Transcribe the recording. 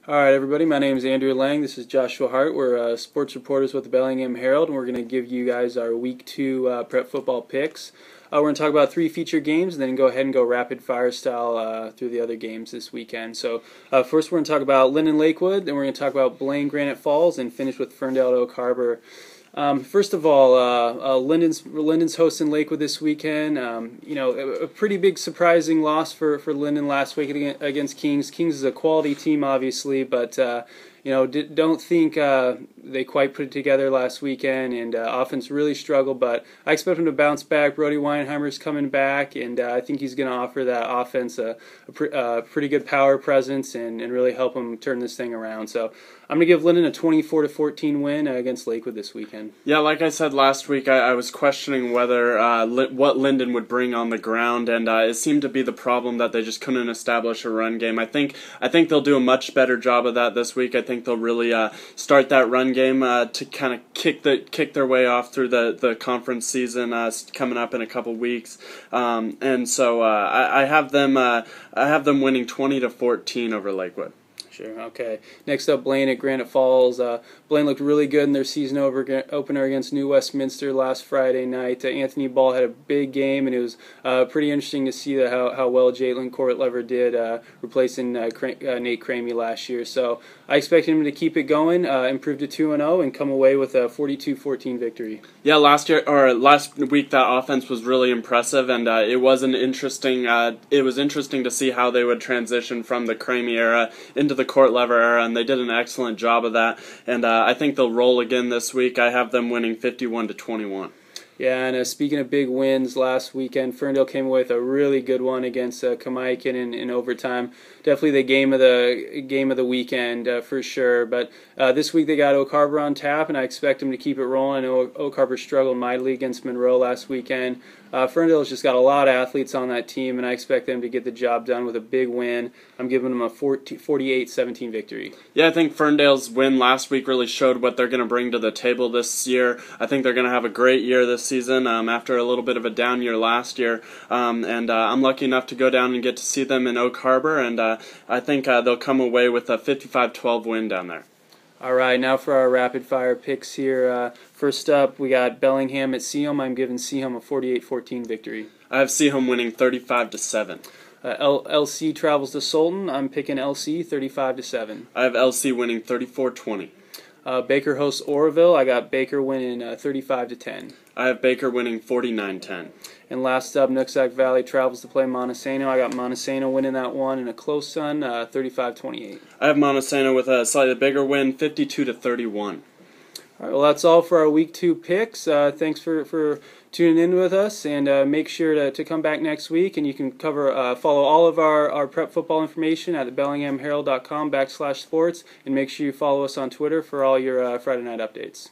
All right, everybody. My name is Andrew Lang. This is Joshua Hart. We're sports reporters with the Bellingham Herald, and we're going to give you guys our Week 2 prep football picks. We're going to talk about 3 feature games, and then go ahead and go rapid fire style through the other games this weekend. So first, we're going to talk about Linden Lakewood, then we're going to talk about Blaine Granite Falls, and finish with Ferndale to Oak Harbor. First of all, Linden's hosting Lakewood this weekend. A pretty big surprising loss for Linden last week against Kings. Kings is a quality team, obviously, but don't think they quite put it together last weekend, and offense really struggled, but I expect them to bounce back. Brody Weinheimer's coming back, and I think he's going to offer that offense a pretty good power presence and really help them turn this thing around. So I'm going to give Linden a 24-14 win against Lakewood this weekend. Yeah, like I said last week, I was questioning whether what Linden would bring on the ground, and it seemed to be the problem that they just couldn't establish a run game. I think they'll do a much better job of that this week. I think they'll really start that run game to kind of kick their way off through the conference season coming up in a couple weeks, and so I have them winning 20-14 over Lakewood. Sure. Okay. Next up, Blaine at Granite Falls. Blaine looked really good in their season opener against New Westminster last Friday night. Anthony Ball had a big game, and it was pretty interesting to see how well Jalen Courtlever did, replacing Nate Cramey last year. So I expect him to keep it going, improve to 2-0, and come away with a 42-14 victory. Yeah, last week that offense was really impressive, and it was interesting to see how they would transition from the Cramey era into the Courtlever era, and they did an excellent job of that. And I think they'll roll again this week. I have them winning 51-21. Yeah, and speaking of big wins, last weekend Ferndale came away with a really good one against Kamaikan in overtime. Definitely the game of the weekend for sure. But this week they got Oak Harbor on tap, and I expect them to keep it rolling. I know Oak Harbor struggled mightily against Monroe last weekend. Ferndale's just got a lot of athletes on that team, and I expect them to get the job done with a big win. I'm giving them a 48-17 victory. Yeah, I think Ferndale's win last week really showed what they're going to bring to the table this year. I think they're going to have a great year this season after a little bit of a down year last year. And I'm lucky enough to go down and get to see them in Oak Harbor, and I think they'll come away with a 55-12 win down there. All right, now for our rapid-fire picks here. First up, we got Bellingham at Seaham. I'm giving Seaham a 48-14 victory. I have Seaham winning 35-7. LC travels to Sultan. I'm picking LC 35-7. I have LC winning 34-20. Baker hosts Oroville. I got Baker winning 35-10. I have Baker winning 49-10. And last up, Nooksack Valley travels to play Montesano. I got Montesano winning that one in a close one, 35-28. I have Montesano with a slightly bigger win, 52-31. All right, well, that's all for our Week 2 picks. Thanks for tuning in with us, and make sure to come back next week, and you can follow all of our prep football information at thebellinghamherald.com/sports, and make sure you follow us on Twitter for all your Friday night updates.